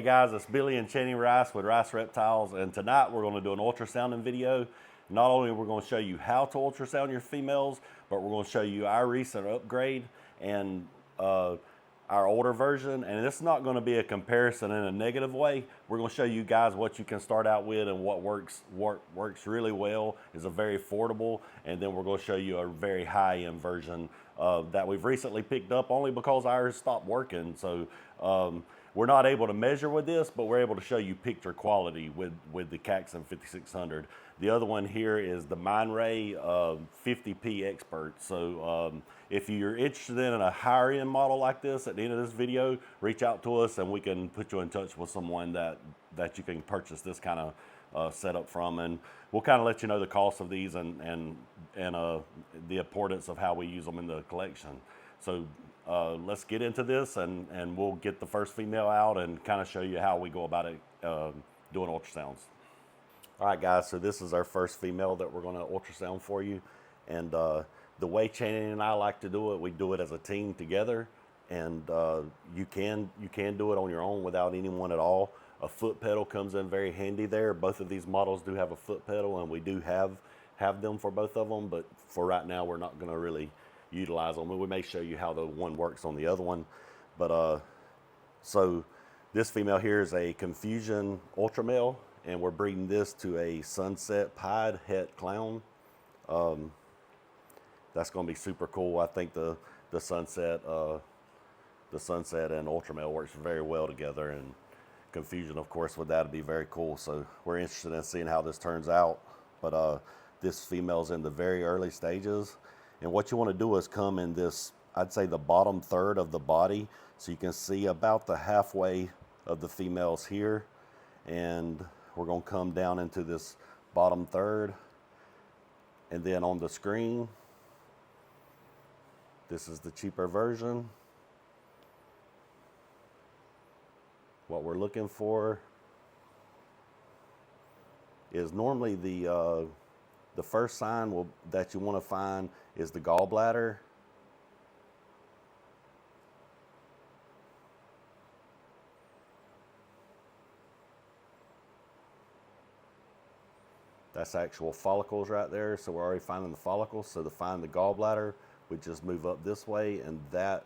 guys, it's Billy and Channing Rice with Rice Reptiles, and tonight we're going to do an ultrasounding video. Not only we're going to show you how to ultrasound your females, but we're going to show you our recent upgrade and our older version. And it's not going to be a comparison in a negative way. We're going to show you guys what you can start out with and what works really well, is a very affordable, and then we're going to show you a very high-end version that we've recently picked up only because ours stopped working. So we're not able to measure with this, but we're able to show you picture quality with the Caxton 5600. The other one here is the Mindray 50P Expert. So if you're interested in a higher end model like this, at the end of this video, reach out to us and we can put you in touch with someone that you can purchase this kind of setup from. And we'll kind of let you know the cost of these and the importance of how we use them in the collection. So let's get into this, and we'll get the first female out and kind of show you how we go about it doing ultrasounds. All right, guys, so this is our first female that we're going to ultrasound for you. And the way Channing and I like to do it, we do it as a team together. And you can do it on your own without anyone at all. A foot pedal comes in very handy there. Both of these models do have a foot pedal, and we do have them for both of them. But for right now, we're not going to really utilize them. We may show you how the one works on the other one. But so this female here is a Confusion Ultra Male, and we're breeding this to a Sunset Pied Het Clown. That's going to be super cool. I think the Sunset and Ultra Male works very well together, and Confusion, of course, with that would be very cool. So we're interested in seeing how this turns out. But this female's in the very early stages. And what you want to do is come in this, I'd say the bottom third of the body. So you can see about the halfway of the females here. And we're going to come down into this bottom third. And then on the screen, this is the cheaper version. What we're looking for is normally the first sign that you want to find is the gallbladder. That's actual follicles right there. So we're already finding the follicles. So to find the gallbladder, we just move up this way, and that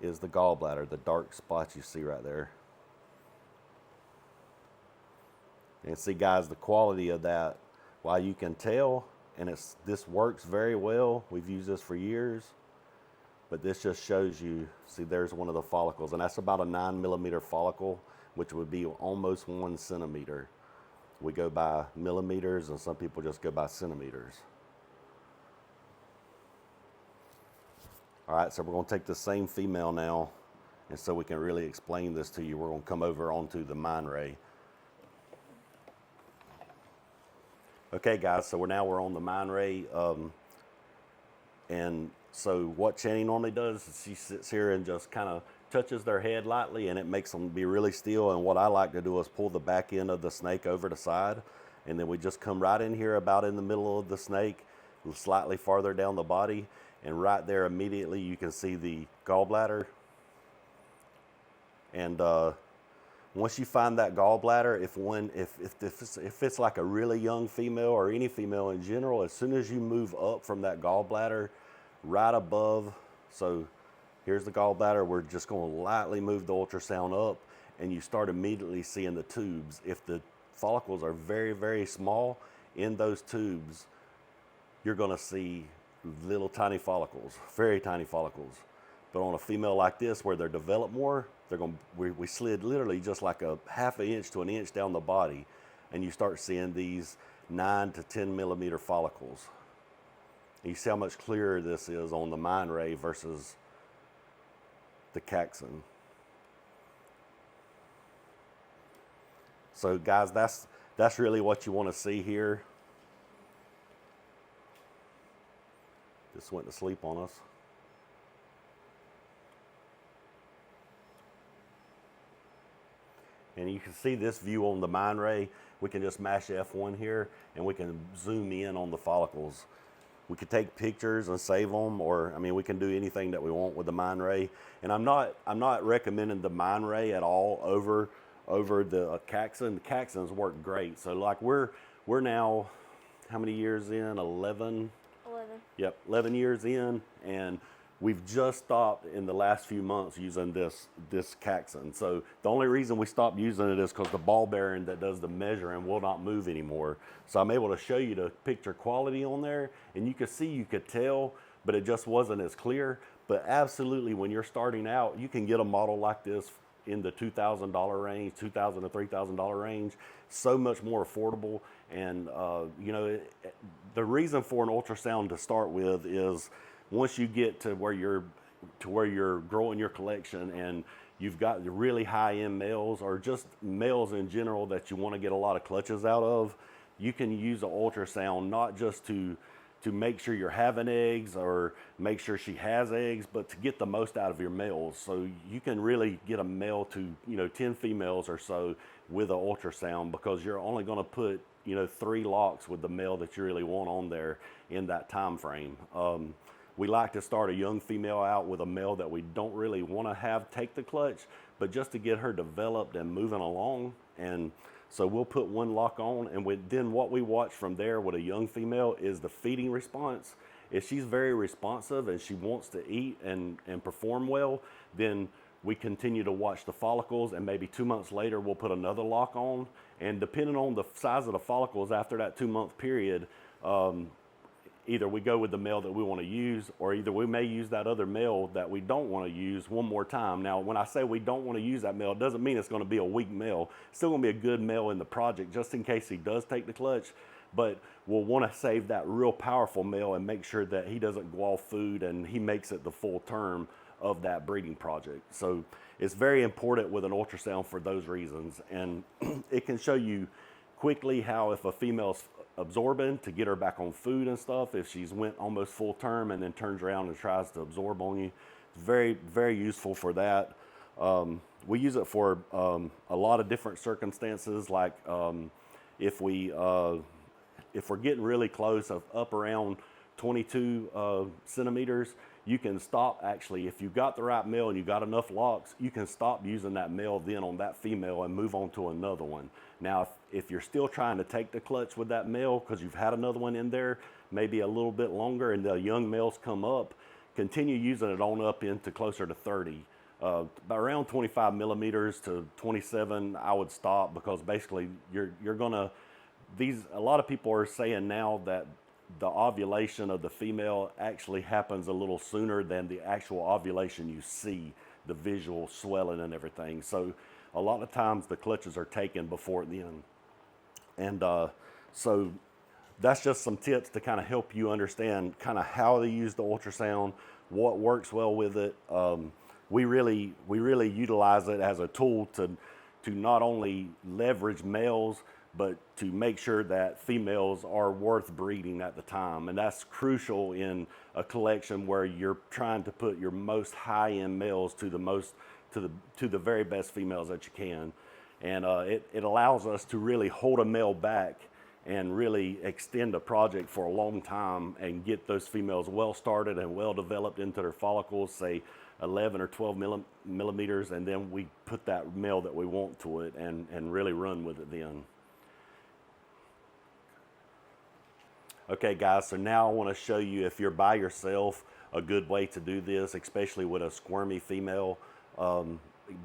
is the gallbladder, the dark spot you see right there. And see, guys, the quality of that, while you can tell, and this works very well. We've used this for years, but this just shows you, see, there's one of the follicles, and that's about a 9mm follicle, which would be almost 1 centimeter. We go by millimeters, and some people just go by centimeters. All right, so we're going to take the same female now, and so we can really explain this to you, we're going to come over onto the Mindray. Okay, guys, so we're on the Mindray, and so what Channing normally does is she sits here and just kind of touches their head lightly, and it makes them be really still. And what I like to do is pull the back end of the snake over the side, and then we just come right in here about in the middle of the snake, slightly farther down the body, and right there immediately you can see the gallbladder. And once you find that gallbladder, if it's like a really young female or any female in general, as soon as you move up from that gallbladder, right above, so here's the gallbladder, we're just going to lightly move the ultrasound up, and you start immediately seeing the tubes. If the follicles are very, very small, in those tubes, you're going to see little tiny follicles, very tiny follicles. But on a female like this, where they're developed more, we slid literally just like a ½ inch to an inch down the body, and you start seeing these 9 to 10mm follicles. And you see how much clearer this is on the Mindray versus the Caxton. So guys, that's really what you want to see here. This went to sleep on us. And you can see this view on the Mindray. We can just mash F1 here, and we can zoom in on the follicles. We could take pictures and save them, or I mean, we can do anything that we want with the Mindray. And I'm not recommending the Mindray at all over over the Caxton. The Caxtons work great. So like we're now, how many years in? 11? 11. Yep, 11 years in, and we've just stopped in the last few months using this Caxton. So the only reason we stopped using it is because the ball bearing that does the measuring will not move anymore. So I'm able to show you the picture quality on there, and you could see, you could tell, but it just wasn't as clear. But absolutely, when you're starting out, you can get a model like this in the $2,000 range, $2,000 to $3,000 range, so much more affordable. And you know, the reason for an ultrasound to start with is once you get to where you're growing your collection and you've got the really high-end males or just males in general that you want to get a lot of clutches out of, you can use an ultrasound not just to make sure you're having eggs or make sure she has eggs, but to get the most out of your males. So you can really get a male to, you know, 10 females or so with an ultrasound, because you're only going to put, you know, 3 locks with the male that you really want on there in that time frame. We like to start a young female out with a male that we don't really want to have take the clutch, but just to get her developed and moving along. And so we'll put 1 lock on, and then what we watch from there with a young female is the feeding response. If she's very responsive and she wants to eat and perform well, then we continue to watch the follicles, and maybe 2 months later we'll put another lock on. And depending on the size of the follicles after that 2-month period, either we go with the male that we want to use, or either we may use that other male that we don't want to use one more time. Now, when I say we don't want to use that male, it doesn't mean it's going to be a weak male. It's still going to be a good male in the project, just in case he does take the clutch. But we'll want to save that real powerful male and make sure that he doesn't go off food and he makes it the full term of that breeding project. So it's very important with an ultrasound for those reasons. And it can show you quickly how, if a female's absorbing, to get her back on food and stuff, if she's went almost full term and then turns around and tries to absorb on you. It's very, very useful for that. We use it for a lot of different circumstances, like if we're getting really close, up around 22 centimeters, you can stop. Actually, if you've got the right male and you've got enough locks, you can stop using that male then on that female and move on to another one. Now, if you're still trying to take the clutch with that male because you've had another one in there, maybe a little bit longer, and the young males come up, continue using it on up into closer to 30. Around 25 millimeters to 27, I would stop, because basically you're gonna, a lot of people are saying now that the ovulation of the female actually happens a little sooner than the actual ovulation you see, the visual swelling and everything. So a lot of times the clutches are taken before then. And so that's just some tips to kind of help you understand kind of how to use the ultrasound, what works well with it. We really utilize it as a tool to not only leverage males, but to make sure that females are worth breeding at the time. And that's crucial in a collection where you're trying to put your most high-end males to the very best females that you can. And it allows us to really hold a male back and really extend a project for a long time and get those females well started and well developed into their follicles, say 11 or 12 millimeters, and then we put that male that we want to it and really run with it then. Okay guys, so now I want to show you, if you're by yourself, a good way to do this, especially with a squirmy female.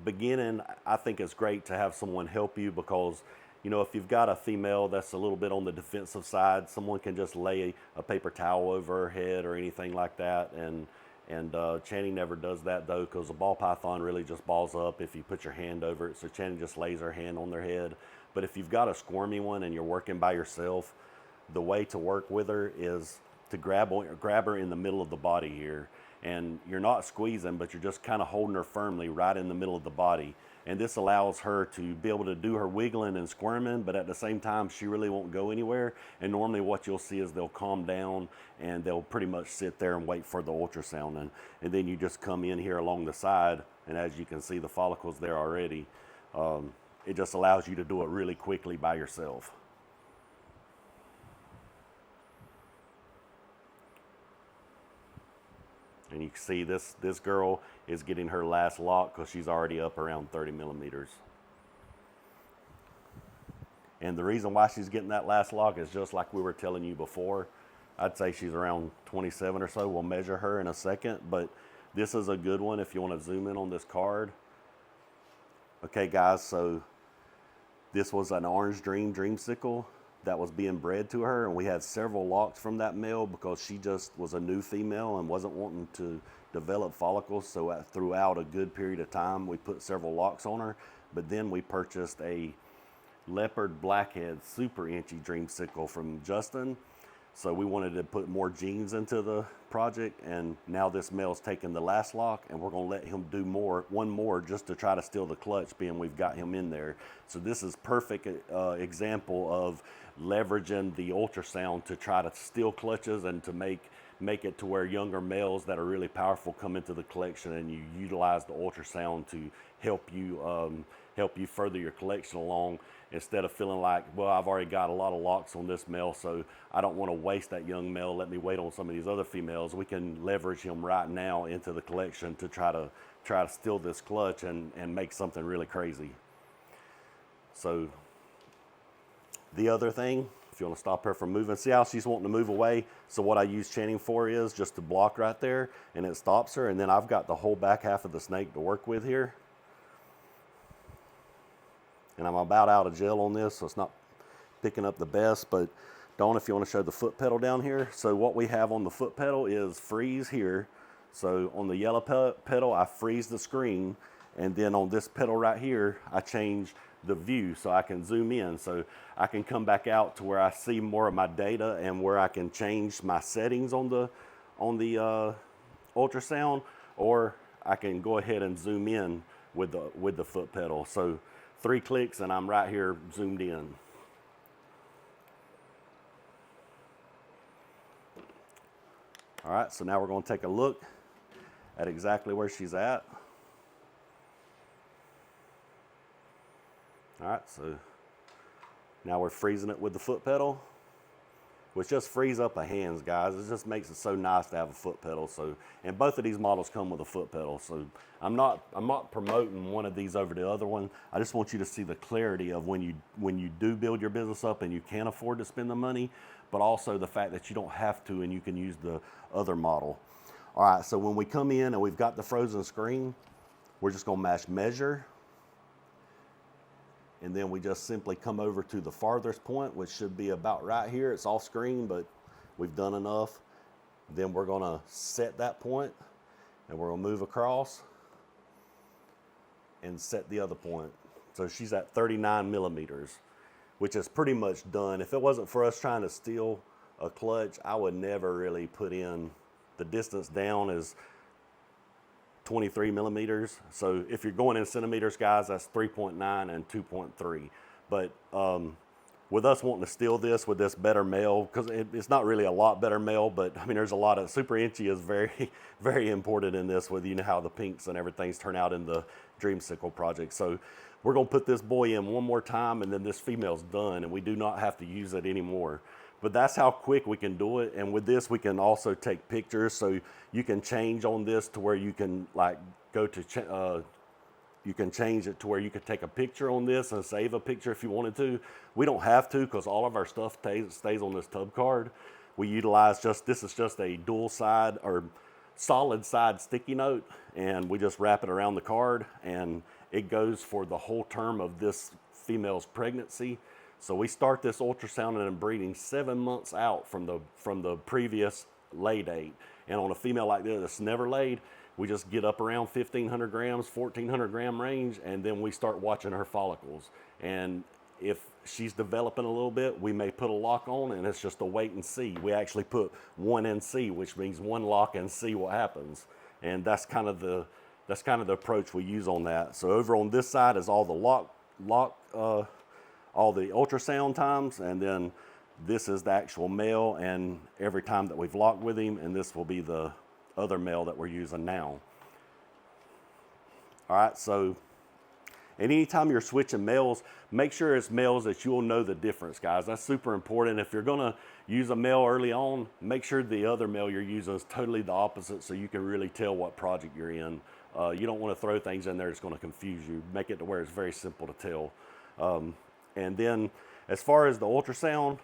Beginning, I think it's great to have someone help you, because you know, if you've got a female that's a little bit on the defensive side, someone can just lay a paper towel over her head or anything like that. And Channing never does that though, because a ball python really just balls up if you put your hand over it. So Channing just lays her hand on their head. But if you've got a squirmy one and you're working by yourself, the way to work with her is to grab her in the middle of the body here. And you're not squeezing, but you're just kind of holding her firmly right in the middle of the body. And this allows her to be able to do her wiggling and squirming, but at the same time, she really won't go anywhere. And normally what you'll see is they'll calm down and they'll pretty much sit there and wait for the ultrasound. And then you just come in here along the side, and as you can see, the follicles there already. It just allows you to do it really quickly by yourself. And you can see this girl is getting her last lock because she's already up around 30 millimeters. And the reason why she's getting that last lock is just like we were telling you before. I'd say she's around 27 or so. We'll measure her in a second, but this is a good one if you want to zoom in on this card. Okay guys, so this was an orange dreamsicle that was being bred to her, and we had several locks from that male because she just was a new female and wasn't wanting to develop follicles. So throughout a good period of time, we put several locks on her, but then we purchased a leopard blackhead super inchy dreamsicle from Justin. So we wanted to put more genes into the project, and now this male's taking the last lock, and we're gonna let him do one more just to try to steal the clutch, being we've got him in there. So this is perfect example of leveraging the ultrasound to try to steal clutches and to make it to where younger males that are really powerful come into the collection, and you utilize the ultrasound to help you further your collection along, instead of feeling like, well, I've already got a lot of locks on this male, so I don't want to waste that young male. Let me wait on some of these other females. We can leverage him right now into the collection to try to steal this clutch and make something really crazy. So the other thing, if you want to stop her from moving, see how she's wanting to move away? So what I use chaining for is just to block right there, and it stops her, and then I've got the whole back half of the snake to work with here. And I'm about out of gel on this, so it's not picking up the best, but Dawn, if you want to show the foot pedal down here. So what we have on the foot pedal is freeze here. So on the yellow pedal, I freeze the screen, and then on this pedal right here, I change the view so I can zoom in. So I can come back out to where I see more of my data and where I can change my settings on the ultrasound, or I can go ahead and zoom in with the foot pedal. So 3 clicks and I'm right here zoomed in. All right, so now we're going to take a look at exactly where she's at. All right, so now we're freezing it with the foot pedal, which just frees up the hands, guys. It just makes it so nice to have a foot pedal. So, and both of these models come with a foot pedal. So I'm not promoting one of these over the other one. I just want you to see the clarity of when you do build your business up and you can't afford to spend the money, but also the fact that you don't have to and you can use the other model. All right, so when we come in and we've got the frozen screen, we're just gonna mash measure. And then we just simply come over to the farthest point, which should be about right here. It's off screen, but we've done enough. Then we're gonna set that point, and we're gonna move across and set the other point. So she's at 39 millimeters, which is pretty much done. If it wasn't for us trying to steal a clutch, I would never really put in. The distance down is 23 millimeters. So if you're going in centimeters, guys, that's 3.9 and 2.3. But with us wanting to steal this with this better male, because it's not really a lot better male, but I mean, there's a lot of super inchy is very, very important in this, with, you know, how the pinks and everything's turn out in the Dreamsicle project. So we're gonna put this boy in one more time, and then this female's done, and we do not have to use it anymore. But that's how quick we can do it. And with this, we can also take pictures. So you can change on this to where you can like go to, you can change it to where you could take a picture on this and save a picture if you wanted to. We don't have to, because all of our stuff stays on this tub card. We utilize this is just a dual side or solid side sticky note, and we just wrap it around the card, and it goes for the whole term of this female's pregnancy. So we start this ultrasounding and breeding 7 months out from the previous lay date. And on a female like this that's never laid, we just get up around 1,500 grams, 1,400 gram range, and then we start watching her follicles. And if she's developing a little bit, we may put a lock on, and it's just a wait and see. We actually put 1 and see, which means 1 lock and see what happens. And that's kind of the approach we use on that. So over on this side is all the all the ultrasound times, and then this is the actual male and every time that we've locked with him, and this will be the other male that we're using now. All right, so and anytime you're switching males, make sure it's males that you'll know the difference, guys. That's super important. If you're gonna use a male early on, make sure the other male you're using is totally the opposite, so you can really tell what project you're in. You don't want to throw things in there that's going to confuse you. Make it to where it's very simple to tell. And then As far as the ultrasound,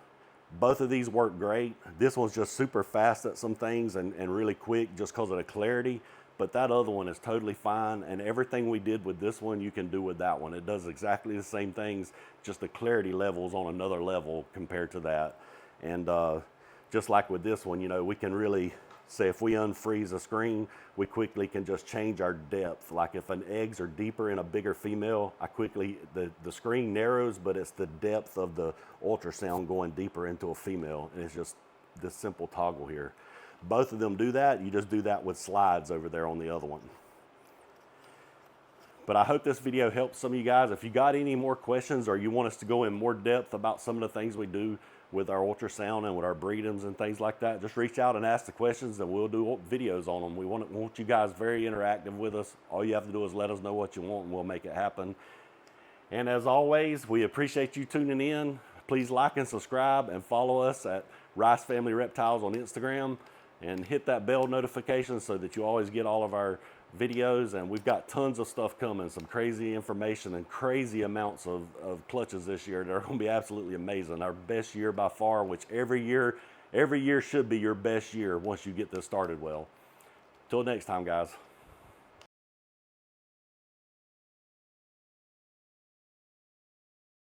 both of these work great. This one's just super fast at some things and really quick just because of the clarity, but that other one is totally fine, and everything we did with this one you can do with that one. It does exactly the same things, just the clarity level's on another level compared to that. And just like with this one, you know, we can really say if we unfreeze a screen, we quickly can just change our depth. Like if an eggs are deeper in a bigger female, the screen narrows, but it's the depth of the ultrasound going deeper into a female. And it's just this simple toggle here. Both of them do that. You just do that with slides over there on the other one. But I hope this video helps some of you guys. If you got any more questions or you want us to go in more depth about some of the things we do with our ultrasound and with our breedings and things like that, just reach out and ask the questions and we'll do videos on them. We want you guys very interactive with us. All you have to do is let us know what you want and we'll make it happen. And as always, we appreciate you tuning in. Please like and subscribe and follow us at Rice Family Reptiles on Instagram, and hit that bell notification so that you always get all of our videos. And we've got tons of stuff coming, some crazy information and crazy amounts of clutches this year. They're going to be absolutely amazing. Our best year by far, which every year should be your best year once you get this started well. Till next time, guys.